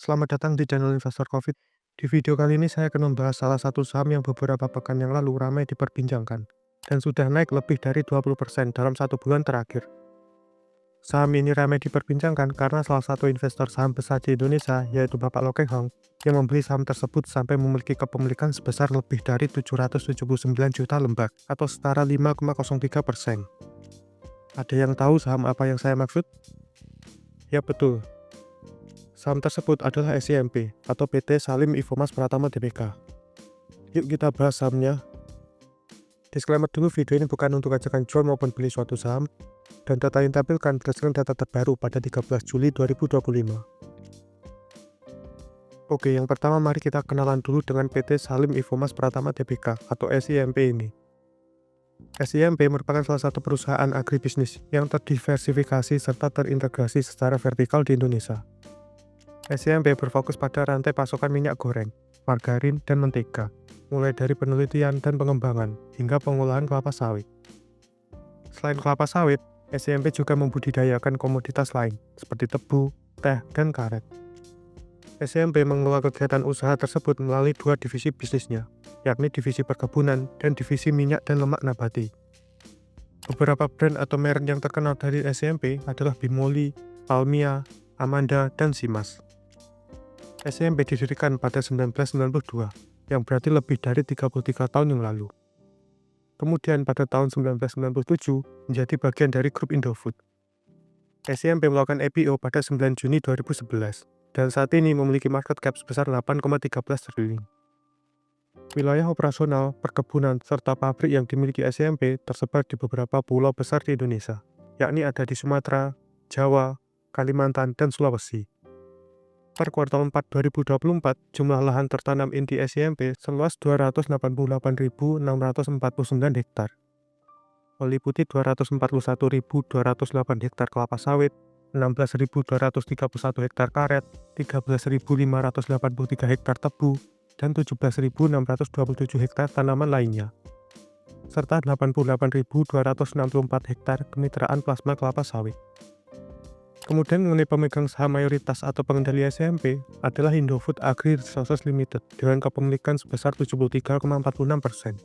Selamat datang di channel Investor Covid. Di video kali ini saya akan membahas salah satu saham yang beberapa pekan yang lalu ramai diperbincangkan dan sudah naik lebih dari 20% dalam satu bulan terakhir. Saham ini ramai diperbincangkan karena salah satu investor saham besar di Indonesia, yaitu Bapak Lo Keng Hong, yang membeli saham tersebut sampai memiliki kepemilikan sebesar lebih dari 779 juta lembar atau setara 5,03%. Ada yang tahu saham apa yang saya maksud? Ya betul, saham tersebut adalah SIMP atau PT Salim Infomas Pratama Tbk. Yuk kita bahas sahamnya. Disclaimer dulu, video ini bukan untuk ajakan jual maupun beli suatu saham, dan data yang ditampilkan berdasarkan data terbaru pada 13 Juli 2025. Oke, yang pertama mari kita kenalan dulu dengan PT Salim Infomas Pratama Tbk atau SIMP ini. SIMP merupakan salah satu perusahaan agribisnis yang terdiversifikasi serta terintegrasi secara vertikal di Indonesia. SIMP berfokus pada rantai pasokan minyak goreng, margarin, dan mentega, mulai dari penelitian dan pengembangan hingga pengolahan kelapa sawit. Selain kelapa sawit, SIMP juga membudidayakan komoditas lain seperti tebu, teh, dan karet. SIMP mengelola kegiatan usaha tersebut melalui dua divisi bisnisnya, yakni divisi perkebunan dan divisi minyak dan lemak nabati. Beberapa brand atau merek yang terkenal dari SIMP adalah Bimoli, Palmia, Amanda, dan Simas. SIMP didirikan pada 1992, yang berarti lebih dari 33 tahun yang lalu. Kemudian pada tahun 1997 menjadi bagian dari grup Indofood. SIMP melakukan IPO pada 9 Juni 2011, dan saat ini memiliki market cap sebesar 8,13 triliun. Wilayah operasional, perkebunan, serta pabrik yang dimiliki SIMP tersebar di beberapa pulau besar di Indonesia, yakni ada di Sumatera, Jawa, Kalimantan, dan Sulawesi. Per kuartal 4 2024, jumlah lahan tertanam inti SIMP seluas 288.649 hektar. Meliputi 241.208 hektar kelapa sawit, 16.231 hektar karet, 13.583 hektar tebu, dan 17.627 hektar tanaman lainnya, serta 88.264 hektar kemitraan plasma kelapa sawit. Kemudian mengenai pemegang saham mayoritas atau pengendali SIMP adalah Indofood Agri Resources Limited dengan kepemilikan sebesar 73,46%.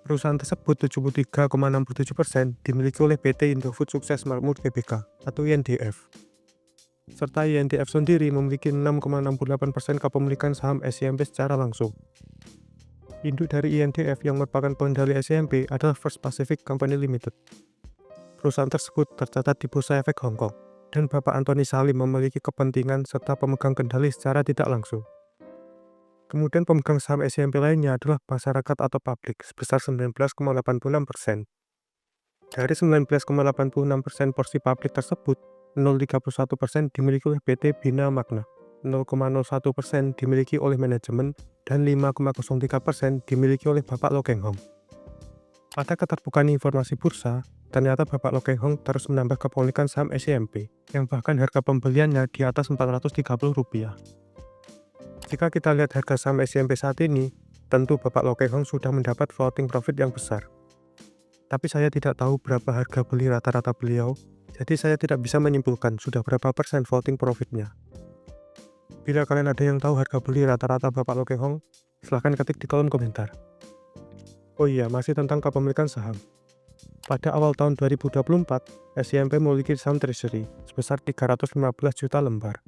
Perusahaan tersebut 73,67% dimiliki oleh PT Indofood Sukses Makmur Tbk atau INDF. Serta INDF sendiri memiliki 6,68% kepemilikan saham SIMP secara langsung. Induk dari INDF yang merupakan pengendali SIMP adalah First Pacific Company Limited. Perusahaan tersebut tercatat di Bursa Efek Hong Kong, dan Bapak Antoni Salim memiliki kepentingan serta pemegang kendali secara tidak langsung. Kemudian pemegang saham SIMP lainnya adalah masyarakat atau publik sebesar 19,86%. Dari 19,86% porsi publik tersebut, 0,31% dimiliki oleh PT Bina Magna, 0,01% dimiliki oleh manajemen, dan 5,03% dimiliki oleh Bapak Lo Keng Hong. Pada keterbukaan informasi bursa, ternyata Bapak Lo Keng Hong terus menambah kepemilikan saham SIMP, yang bahkan harga pembeliannya di atas Rp430. Jika kita lihat harga saham SIMP saat ini, tentu Bapak Lo Keng Hong sudah mendapat floating profit yang besar. Tapi saya tidak tahu berapa harga beli rata-rata beliau, jadi saya tidak bisa menyimpulkan sudah berapa persen floating profitnya. Bila kalian ada yang tahu harga beli rata-rata Bapak Lo Keng Hong, silahkan ketik di kolom komentar. Oh iya, masih tentang kepemilikan saham. Pada awal tahun 2024, SIMP memiliki saham treasury sebesar 315 juta lembar.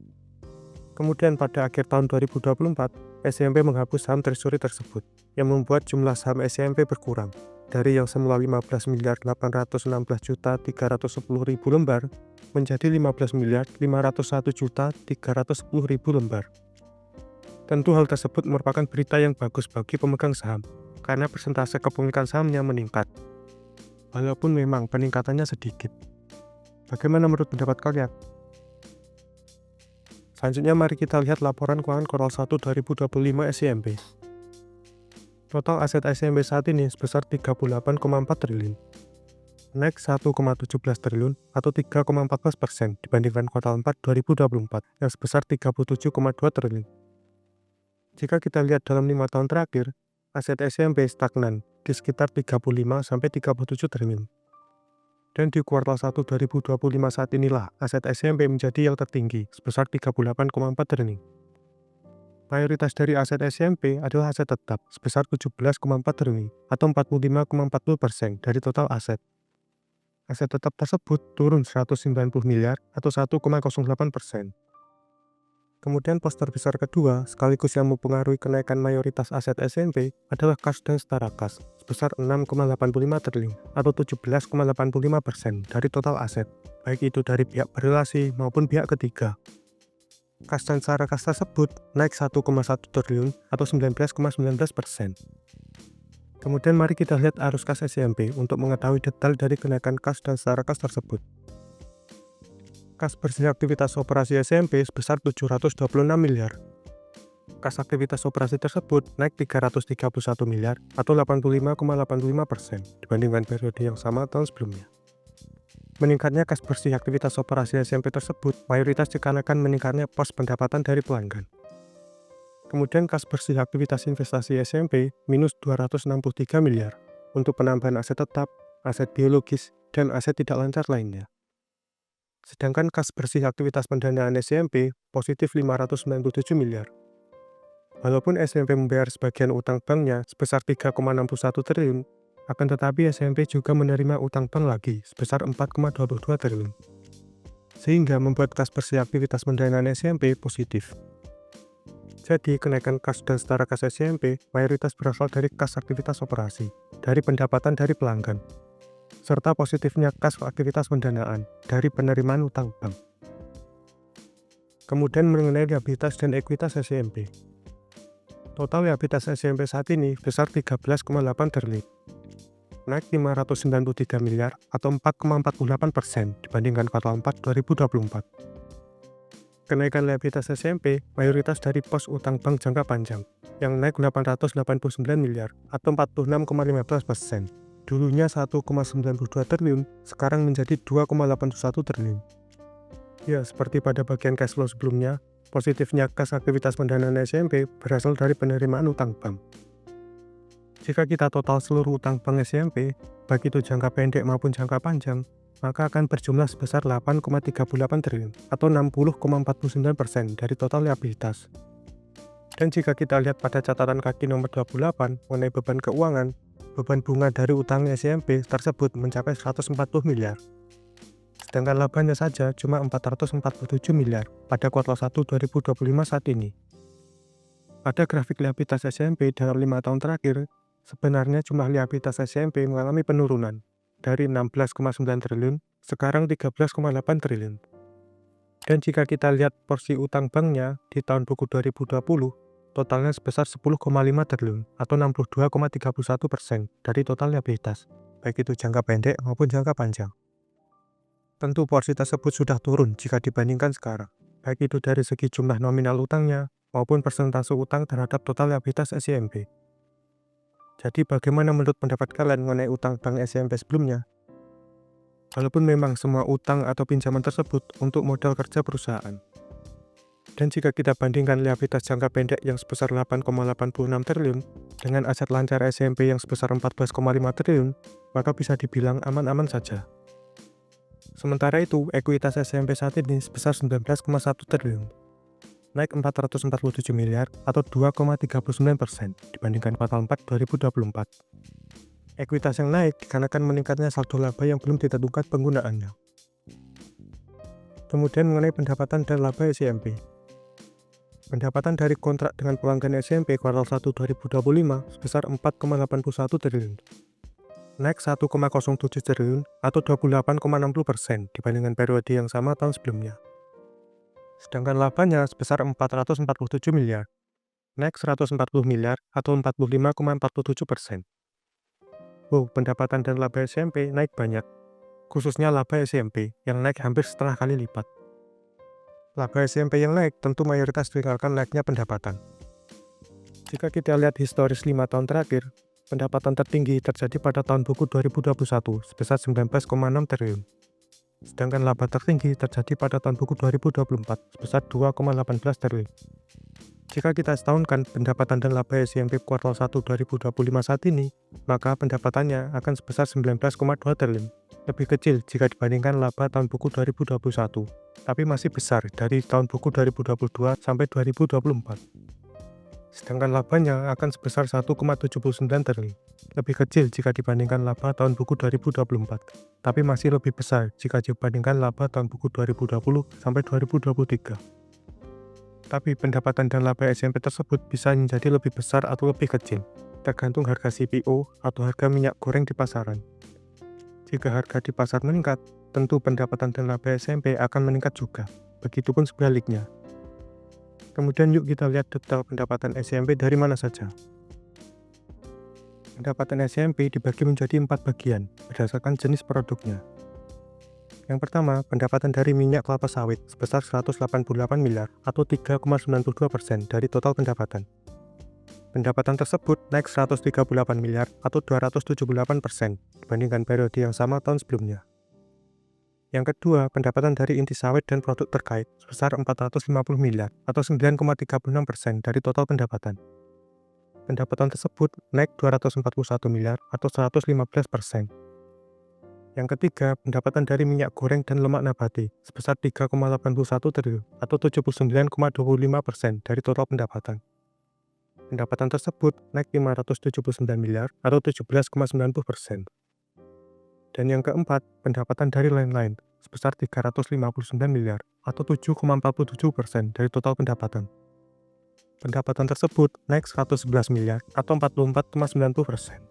Kemudian pada akhir tahun 2024, SIMP menghapus saham treasury tersebut, yang membuat jumlah saham SIMP berkurang dari yang semula 15.816.310.000 lembar menjadi 15.501.310.000 lembar. Tentu hal tersebut merupakan berita yang bagus bagi pemegang saham, karena persentase kepemilikan sahamnya meningkat. Walaupun memang peningkatannya sedikit. Bagaimana menurut pendapat kalian? Selanjutnya mari kita lihat laporan keuangan kuartal 1 2025 SIMP. Total aset SIMP saat ini sebesar 38,4 triliun. Naik 1,17 triliun atau 3,14% dibandingkan kuartal 4 2024 yang sebesar 37,2 triliun. Jika kita lihat dalam 5 tahun terakhir, aset SIMP stagnan di sekitar 35-37 triliun. Dan di kuartal 1 2025 saat inilah aset SMP menjadi yang tertinggi sebesar 38,4 triliun. Mayoritas dari aset SMP adalah aset tetap sebesar 17,4 triliun atau 45,40% dari total aset. Aset tetap tersebut turun 190 miliar atau 1,08%. Kemudian pos terbesar kedua sekaligus yang mempengaruhi kenaikan mayoritas aset SMP adalah kas dan setara kas sebesar 6,85 triliun atau 17,85% dari total aset, baik itu dari pihak berrelasi maupun pihak ketiga. Kas dan setara kas tersebut naik 1,1 triliun atau 19,19%. Kemudian mari kita lihat arus kas SMP untuk mengetahui detail dari kenaikan kas dan setara kas tersebut. Kas bersih aktivitas operasi SMP sebesar 726 miliar. Kas aktivitas operasi tersebut naik 331 miliar atau 85,85% dibandingkan periode yang sama tahun sebelumnya. Meningkatnya kas bersih aktivitas operasi SMP tersebut mayoritas dikarenakan meningkatnya pos pendapatan dari pelanggan. Kemudian kas bersih aktivitas investasi SMP minus 263 miliar untuk penambahan aset tetap, aset biologis, dan aset tidak lancar lainnya. Sedangkan kas bersih aktivitas pendanaan SMP positif 597 miliar. Walaupun SMP membayar sebagian utang banknya sebesar 3,61 triliun, akan tetapi SMP juga menerima utang bank lagi sebesar 4,22 triliun. Sehingga membuat kas bersih aktivitas pendanaan SMP positif. Jadi, kenaikan kas dan setara kas SMP mayoritas berasal dari kas aktivitas operasi, dari pendapatan dari pelanggan, serta positifnya kas aktivitas pendanaan dari penerimaan utang bank. Kemudian mengenai liabilitas dan ekuitas SMP. Total liabilitas SMP saat ini besar 13,8 triliun, naik 593 miliar atau 4,48% dibandingkan kuartal 4 2024. Kenaikan liabilitas SMP mayoritas dari pos utang bank jangka panjang, yang naik 889 miliar atau 46,15%. Dulunya 1,92 triliun, sekarang menjadi 2,81 triliun. Ya, seperti pada bagian cash flow sebelumnya, positifnya kas aktivitas pendanaan SMP berasal dari penerimaan utang bank. Jika kita total seluruh utang bank SMP, baik itu jangka pendek maupun jangka panjang, maka akan berjumlah sebesar 8,38 triliun atau 60,49% dari total liabilitas. Dan jika kita lihat pada catatan kaki nomor 28 mengenai beban keuangan, beban bunga dari utang SMP tersebut mencapai 140 miliar. Sedangkan labanya saja cuma 447 miliar pada kuartal 1 2025 saat ini. Pada grafik liabilitas SMP dalam 5 tahun terakhir, sebenarnya jumlah liabilitas SMP mengalami penurunan dari 16,9 triliun, sekarang 13,8 triliun. Dan jika kita lihat porsi utang banknya di tahun buku 2020, totalnya sebesar 10,5 triliun atau 62,31% dari total liabilitas, baik itu jangka pendek maupun jangka panjang. Tentu porsi tersebut sudah turun jika dibandingkan sekarang, baik itu dari segi jumlah nominal utangnya maupun persentase utang terhadap total liabilitas SMP. Jadi bagaimana menurut pendapat kalian mengenai utang bank SMP sebelumnya? Walaupun memang semua utang atau pinjaman tersebut untuk modal kerja perusahaan. Dan jika kita bandingkan liabilitas jangka pendek yang sebesar 8,86 triliun dengan aset lancar SMP yang sebesar 14,5 triliun, maka bisa dibilang aman-aman saja. Sementara itu, ekuitas SMP saat ini sebesar 19,1 triliun. Naik 447 miliar atau 2,39% dibandingkan kuartal 4 2024. Ekuitas yang naik dikarenakan meningkatnya saldo laba yang belum ditentukan penggunaannya. Kemudian mengenai pendapatan dan laba SMP. Pendapatan dari kontrak dengan pelanggan SMP kuartal 1 2025 sebesar 4,81 triliun. Naik 1,07 triliun atau 28,60% dibandingkan periode yang sama tahun sebelumnya. Sedangkan labanya sebesar 447 miliar, naik 140 miliar atau 45,47%. Pendapatan dan laba SMP naik banyak, khususnya laba SMP yang naik hampir setengah kali lipat. Laba SMP yang naik tentu mayoritas dikarenakan naiknya pendapatan. Jika kita lihat historis 5 tahun terakhir, pendapatan tertinggi terjadi pada tahun buku 2021 sebesar 19,6 triliun. Sedangkan laba tertinggi terjadi pada tahun buku 2024 sebesar 2,18 triliun. Jika kita setahunkan pendapatan dan laba SMP kuartal 1 2025 saat ini, maka pendapatannya akan sebesar 19,2 triliun. Lebih kecil jika dibandingkan laba tahun buku 2021, tapi masih besar dari tahun buku 2022 sampai 2024. Sedangkan labanya akan sebesar 1,79 triliun. Lebih kecil jika dibandingkan laba tahun buku 2024, tapi masih lebih besar jika dibandingkan laba tahun buku 2020 sampai 2023. Tapi pendapatan dan laba SMP tersebut bisa menjadi lebih besar atau lebih kecil, tergantung harga CPO atau harga minyak goreng di pasaran. Jika harga di pasar meningkat, tentu pendapatan dan laba SMP akan meningkat juga, begitupun sebaliknya. Kemudian yuk kita lihat detail pendapatan SMP dari mana saja. Pendapatan SMP dibagi menjadi 4 bagian, berdasarkan jenis produknya. Yang pertama, pendapatan dari minyak kelapa sawit sebesar 188 miliar atau 3,92% dari total pendapatan. Pendapatan tersebut naik 138 miliar atau 278% dibandingkan periode yang sama tahun sebelumnya. Yang kedua, pendapatan dari inti sawit dan produk terkait sebesar 450 miliar atau 9,36% dari total pendapatan. Pendapatan tersebut naik 241 miliar atau 115%. Yang ketiga, pendapatan dari minyak goreng dan lemak nabati sebesar 3,81 triliun atau 79,25% dari total pendapatan. Pendapatan tersebut naik 579 miliar atau 17,90%. Dan yang keempat, pendapatan dari lain-lain sebesar 359 miliar atau 7,47% dari total pendapatan. Pendapatan tersebut naik 111 miliar atau 44,90%.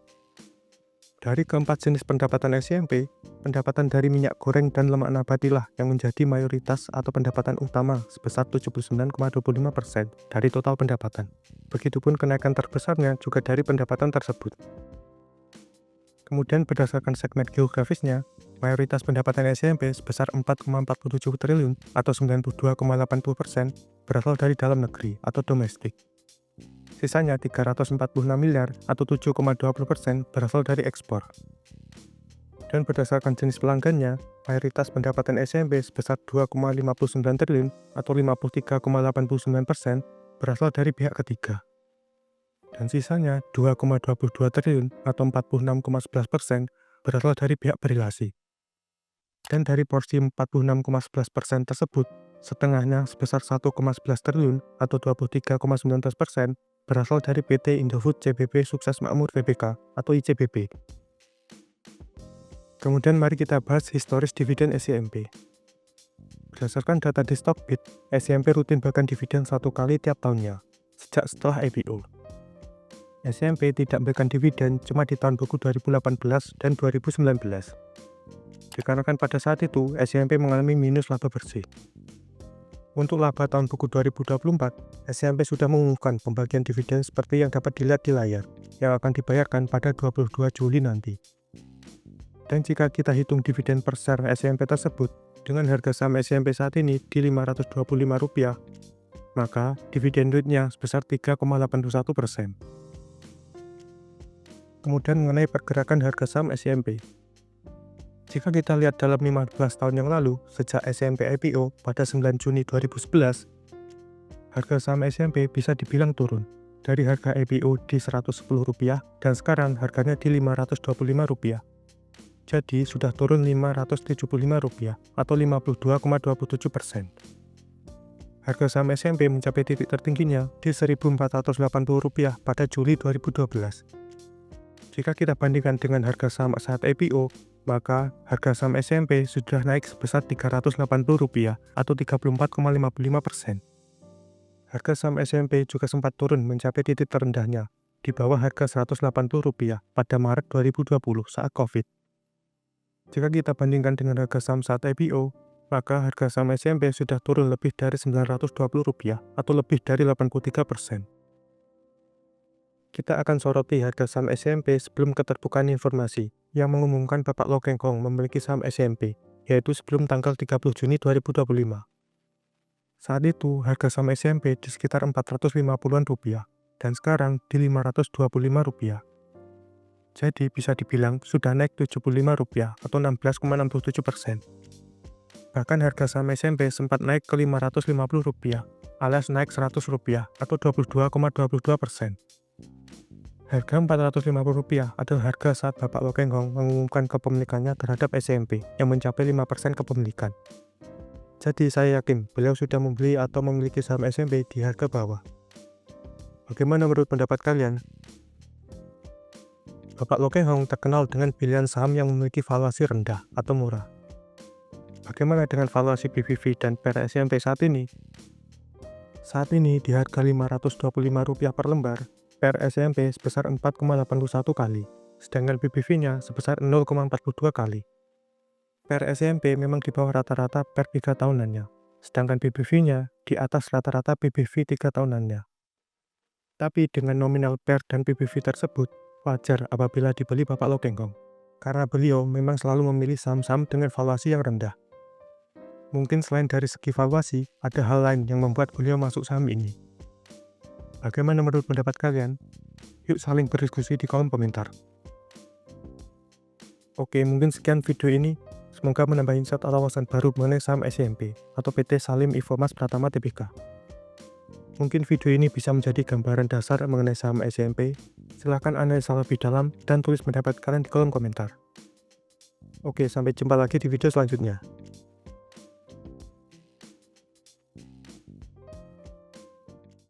Dari keempat jenis pendapatan SMP, pendapatan dari minyak goreng dan lemak nabati lah yang menjadi mayoritas atau pendapatan utama sebesar 79,25% dari total pendapatan. Begitupun kenaikan terbesarnya juga dari pendapatan tersebut. Kemudian berdasarkan segmen geografisnya, mayoritas pendapatan SMP sebesar 4,47 triliun atau 92,80% berasal dari dalam negeri atau domestik. Sisanya 346 miliar atau 7,20% berasal dari ekspor. Dan berdasarkan jenis pelanggannya, mayoritas pendapatan SMP sebesar 2,59 triliun atau 53,89% berasal dari pihak ketiga. Dan sisanya 2,22 triliun atau 46,11% berasal dari pihak berrelasi. Dan dari porsi 46,11% tersebut, setengahnya sebesar 1,11 triliun atau 23,19% berasal dari PT Indofood CBP Sukses Makmur Tbk atau ICBP. Kemudian mari kita bahas historis dividen SMP. Berdasarkan data di Stockbit, SMP rutin bahkan dividen 1 kali tiap tahunnya, sejak setelah IPO. SMP tidak memberikan dividen cuma di tahun buku 2018 dan 2019. Dikarenakan pada saat itu, SMP mengalami minus laba bersih. Untuk laba tahun buku 2024, SMP sudah mengumumkan pembagian dividen seperti yang dapat dilihat di layar, yang akan dibayarkan pada 22 Juli nanti. Dan jika kita hitung dividen per share SMP tersebut, dengan harga saham SMP saat ini di Rp525, maka dividen yieldnya sebesar 3,81%. Kemudian mengenai pergerakan harga saham SMP. Jika kita lihat dalam 15 tahun yang lalu, sejak SMP IPO pada 9 Juni 2011, harga saham SMP bisa dibilang turun. Dari harga IPO di Rp110 dan sekarang harganya di Rp525. Jadi sudah turun Rp575 atau 52,27%. Harga saham SMP mencapai titik tertingginya di Rp1.480 pada Juli 2012. Jika kita bandingkan dengan harga saham saat IPO, maka harga saham SMP sudah naik sebesar Rp380 atau 34,55%. Harga saham SMP juga sempat turun mencapai titik terendahnya, di bawah harga Rp180 pada Maret 2020 saat COVID. Jika kita bandingkan dengan harga saham saat IPO, maka harga saham SMP sudah turun lebih dari Rp920 atau lebih dari 83%. Kita akan soroti harga saham SMP sebelum keterbukaan informasi yang mengumumkan Bapak Lo Keng Hong memiliki saham SMP, yaitu sebelum tanggal 30 Juni 2025. Saat itu, harga saham SMP di sekitar Rp450-an dan sekarang di Rp525. Jadi bisa dibilang sudah naik Rp75 atau 16,67%. Bahkan harga saham SMP sempat naik ke Rp550 alias naik Rp100 atau 22,22%. Harga Rp450 adalah harga saat Bapak Lokeng Hong mengumumkan kepemilikannya terhadap SMP yang mencapai 5% kepemilikan. Jadi saya yakin beliau sudah membeli atau memiliki saham SMP di harga bawah. Bagaimana menurut pendapat kalian? Bapak Lokeng Hong terkenal dengan pilihan saham yang memiliki valuasi rendah atau murah. Bagaimana dengan valuasi BVV dan PER SMP saat ini? Saat ini di harga Rp525 per lembar, PER SMP sebesar 4,81 kali, sedangkan BVV-nya sebesar 0,42 kali. PER SMP memang di bawah rata-rata PER 3 tahunannya, sedangkan BVV-nya di atas rata-rata BVV 3 tahunannya. Tapi dengan nominal PER dan BVV tersebut, wajar apabila dibeli Bapak Lokeng Hong, karena beliau memang selalu memilih saham-saham dengan valuasi yang rendah. Mungkin selain dari segi valuasi, ada hal lain yang membuat beliau masuk saham ini. Bagaimana menurut pendapat kalian? Yuk saling berdiskusi di kolom komentar. Oke, mungkin sekian video ini. Semoga menambah insight atau wawasan baru mengenai saham SMP atau PT Salim Infomas Pratama Tbk. Mungkin video ini bisa menjadi gambaran dasar mengenai saham SMP. Silahkan analisa lebih dalam dan tulis pendapat kalian di kolom komentar. Oke, sampai jumpa lagi di video selanjutnya.